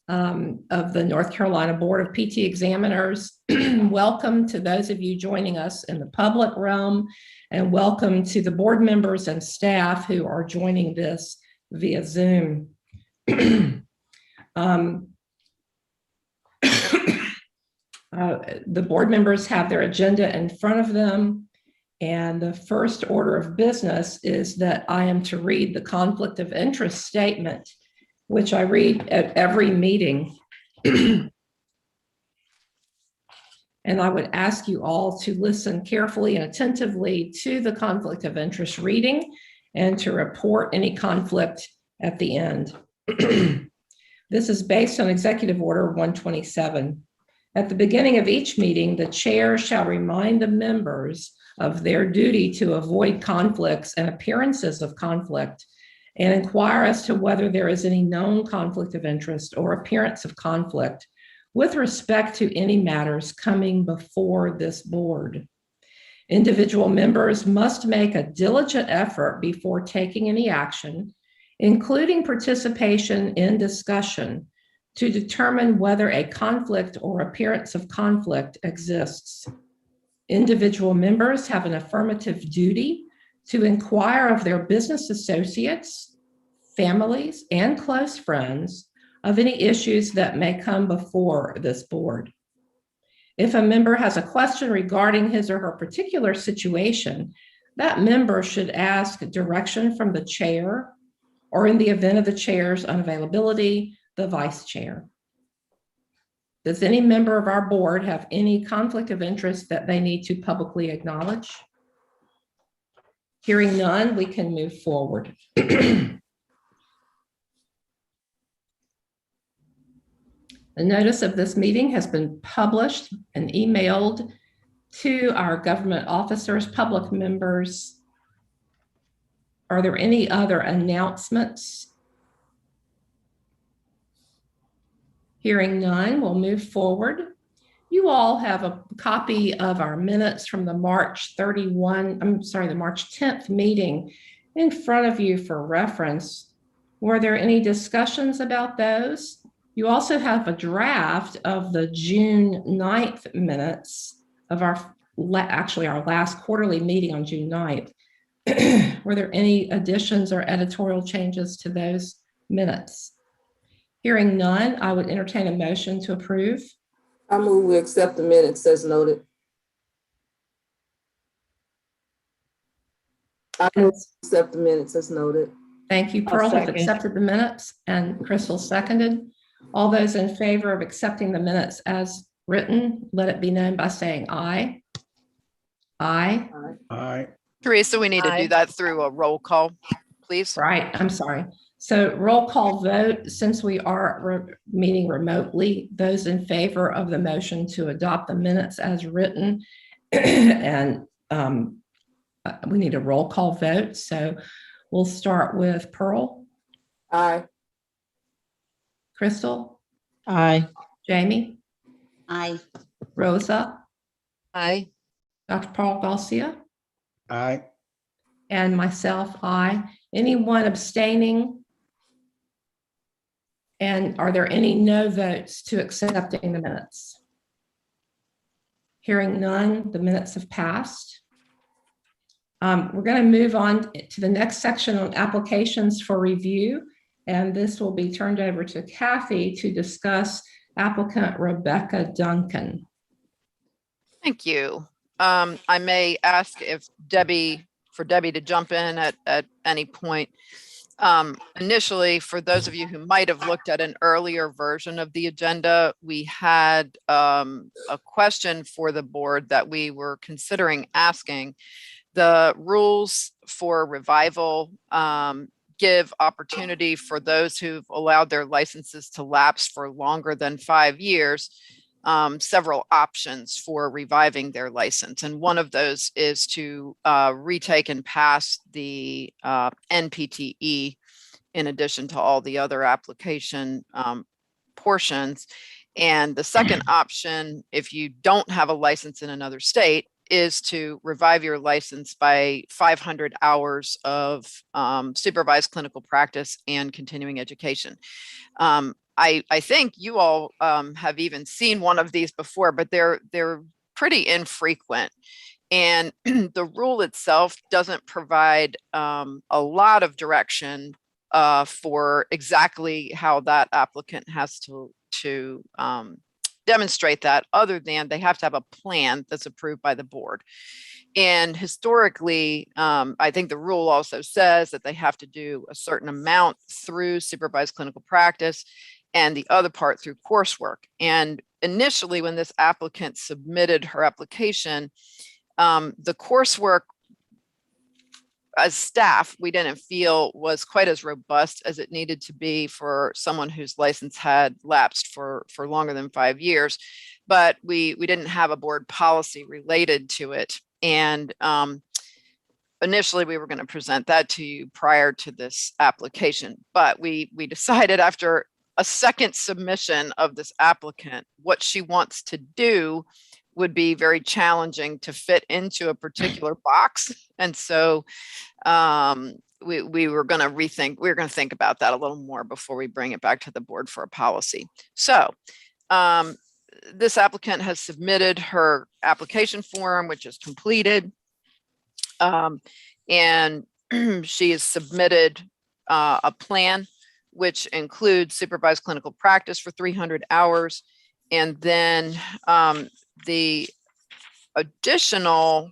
of the North Carolina Board of PT Examiners. Welcome to those of you joining us in the public realm, and welcome to the board members and staff who are joining this via Zoom. The board members have their agenda in front of them, and the first order of business is that I am to read the conflict of interest statement, which I read at every meeting. And I would ask you all to listen carefully and attentively to the conflict of interest reading and to report any conflict at the end. This is based on Executive Order 127. At the beginning of each meeting, the chair shall remind the members of their duty to avoid conflicts and appearances of conflict, and inquire as to whether there is any known conflict of interest or appearance of conflict with respect to any matters coming before this board. Individual members must make a diligent effort before taking any action, including participation in discussion, to determine whether a conflict or appearance of conflict exists. Individual members have an affirmative duty to inquire of their business associates, families, and close friends of any issues that may come before this board. If a member has a question regarding his or her particular situation, that member should ask direction from the chair, or in the event of the chair's unavailability, the vice chair. Does any member of our board have any conflict of interest that they need to publicly acknowledge? Hearing none, we can move forward. The notice of this meeting has been published and emailed to our government officers, public members. Are there any other announcements? Hearing none, we'll move forward. You all have a copy of our minutes from the March 10th meeting in front of you for reference. Were there any discussions about those? You also have a draft of the June 9th minutes of our last quarterly meeting on June 9th. Were there any additions or editorial changes to those minutes? Hearing none, I would entertain a motion to approve. I move we accept the minutes as noted. I move we accept the minutes as noted. Thank you. Pearl has accepted the minutes and Crystal seconded. All those in favor of accepting the minutes as written, let it be known by saying aye. Aye. Aye. Teresa, we need to do that through a roll call, please. Right, I'm sorry. So roll call vote, since we are meeting remotely, those in favor of the motion to adopt the minutes as written, and we need a roll call vote. So we'll start with Pearl. Aye. Crystal. Aye. Jamie. Aye. Rosa. Aye. Dr. Paul Garcia. Aye. And myself, aye. Anyone abstaining? And are there any no votes to accepting the minutes? Hearing none, the minutes have passed. We're going to move on to the next section on applications for review, and this will be turned over to Kathy to discuss applicant Rebecca Duncan. Thank you. I may ask if Debbie to jump in at any point. Initially, for those of you who might have looked at an earlier version of the agenda, we had a question for the board that we were considering asking. The rules for revival give opportunity for those who've allowed their licenses to lapse for longer than 5 years, several options for reviving their license. And one of those is to retake and pass the NPTE in addition to all the other application portions. And the second option, if you don't have a license in another state, is to revive your license by 500 hours of supervised clinical practice and continuing education. I think you all have even seen one of these before, but they're pretty infrequent. And the rule itself doesn't provide a lot of direction for exactly how that applicant has to demonstrate that, other than they have to have a plan that's approved by the board. And historically, I think the rule also says that they have to do a certain amount through supervised clinical practice and the other part through coursework. And initially, when this applicant submitted her application, the coursework as staff, we didn't feel was quite as robust as it needed to be for someone whose license had lapsed for longer than 5 years. But we didn't have a board policy related to it. And initially we were going to present that to you prior to this application, but we decided after a second submission of this applicant, what she wants to do would be very challenging to fit into a particular box. And so we were going to rethink, we were going to think about that a little more before we bring it back to the board for a policy. So this applicant has submitted her application form, which is completed. And she has submitted a plan, which includes supervised clinical practice for 300 hours. And then the additional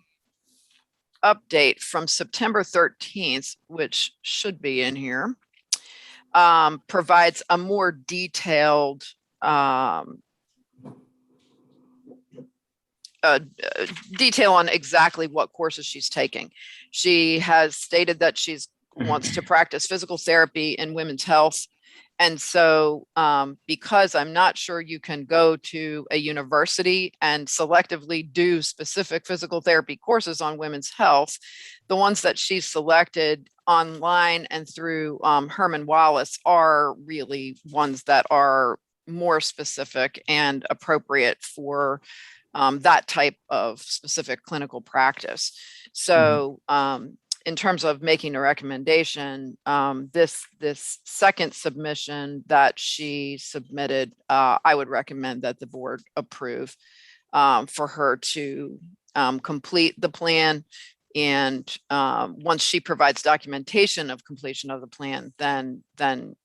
update from September 13th, which should be in here, provides a more detailed detail on exactly what courses she's taking. She has stated that she's wants to practice physical therapy in women's health. And so because I'm not sure you can go to a university and selectively do specific physical therapy courses on women's health, the ones that she's selected online and through Herman Wallace are really ones that are more specific and appropriate for that type of specific clinical practice. So in terms of making a recommendation, this second submission that she submitted, I would recommend that the board approve for her to complete the plan. And once she provides documentation of completion of the plan, then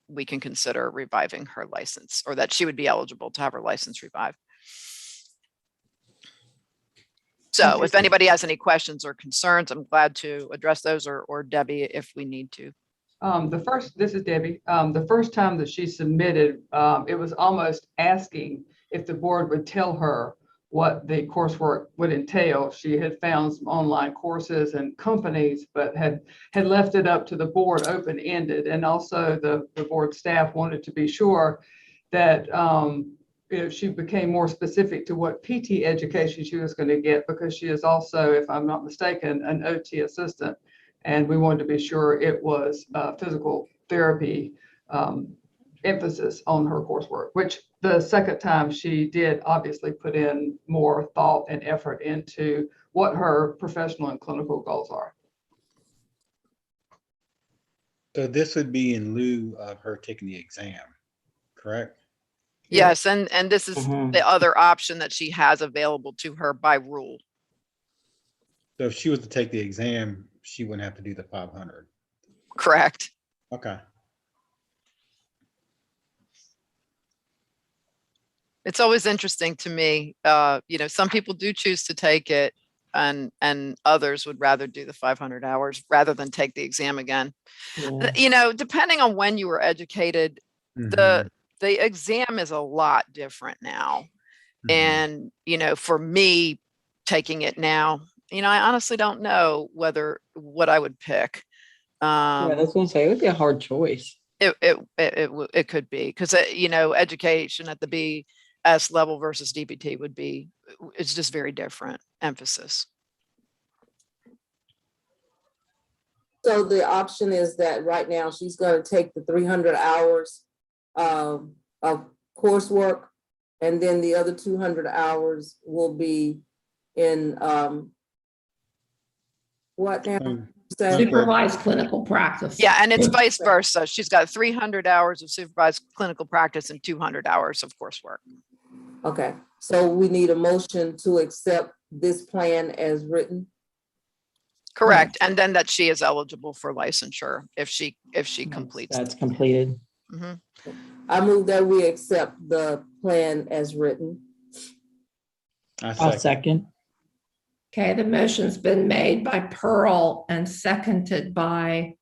we can consider reviving her license, or that she would be eligible to have her license revived. So if anybody has any questions or concerns, I'm glad to address those, or Debbie, if we need to. This is Debbie. The first time that she submitted, it was almost asking if the board would tell her what the coursework would entail. She had found some online courses and companies, but had left it up to the board open-ended. And also the board staff wanted to be sure that if she became more specific to what PT education she was going to get, because she is also, if I'm not mistaken, an OT assistant. And we wanted to be sure it was physical therapy emphasis on her coursework, which the second time she did obviously put in more thought and effort into what her professional and clinical goals are. So this would be in lieu of her taking the exam, correct? Yes, and this is the other option that she has available to her by rule. So if she was to take the exam, she wouldn't have to do the 500. Correct. Okay. It's always interesting to me. Some people do choose to take it, and others would rather do the 500 hours rather than take the exam again. Yeah. Depending on when you were educated, the exam is a lot different now. And, for me taking it now, I honestly don't know what I would pick. Yeah, that's what I'm saying. It would be a hard choice. It could be, because, education at the BS level versus DPT it's just very different emphasis. So the option is that right now she's going to take the 300 hours of coursework, and then the other 200 hours will be in what now? Say- Supervised clinical practice. Yeah, and it's vice versa. She's got 300 hours of supervised clinical practice and 200 hours of coursework. Okay, so we need a motion to accept this plan as written. Correct. And then that she is eligible for licensure if she completes. That's completed. Mhm. I move that we accept the plan as written. I I'll second. second. Okay, the motion's been made by Pearl and seconded by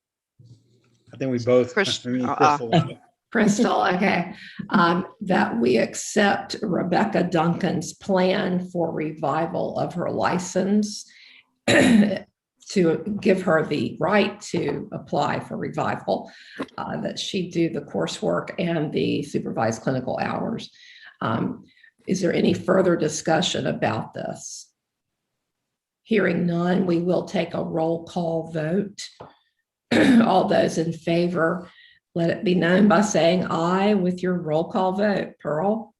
I think we both, Chris- I mean, Crystal, Crystal, okay, that we accept Rebecca Duncan's plan for revival of her license to give her the right to apply for revival, that she do the coursework and the supervised clinical hours. Is there any further discussion about this? Hearing none, we will take a roll call vote. All those in favor, let it be known by saying aye with your roll call vote. Pearl,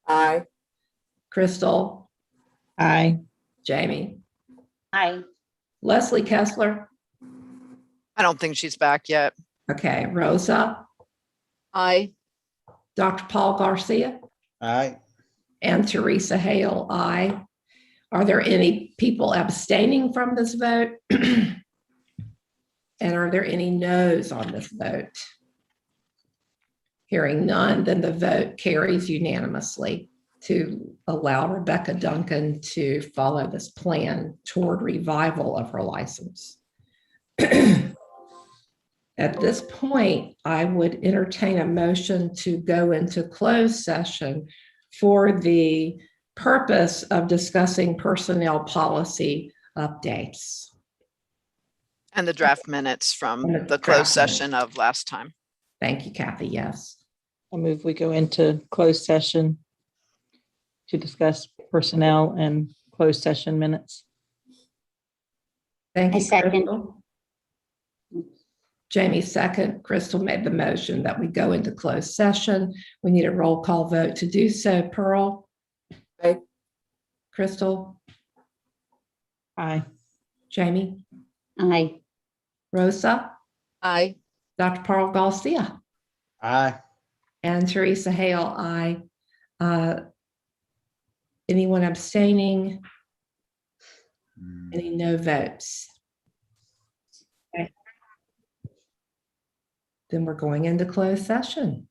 Aye. Crystal, Aye. Jamie, Aye. Leslie Kessler. I don't think she's back yet. Okay, Rosa, Aye. Dr. Paul Garcia, aye. and Teresa Hale, aye. Are there any people abstaining from this vote? And are there any noes on this vote? Hearing none, then the vote carries unanimously to allow Rebecca Duncan to follow this plan toward revival of her license. At this point, I would entertain a motion to go into closed session for the purpose of discussing personnel policy updates. And the draft minutes from And the the draft closed minutes. session of last time. Thank you, Kathy. Yes. I move we go into closed session to discuss personnel and closed session minutes. Thank I you, second. Crystal. Jamie second. Crystal made the motion that we go into closed session. We need a roll call vote to do so. Pearl? Aye. Crystal? Aye. Jamie? Aye. Rosa? Aye. Dr. Paul Garcia? Aye. And Teresa Hale, aye. Anyone abstaining? Any no votes? Okay. Then we're going into closed session.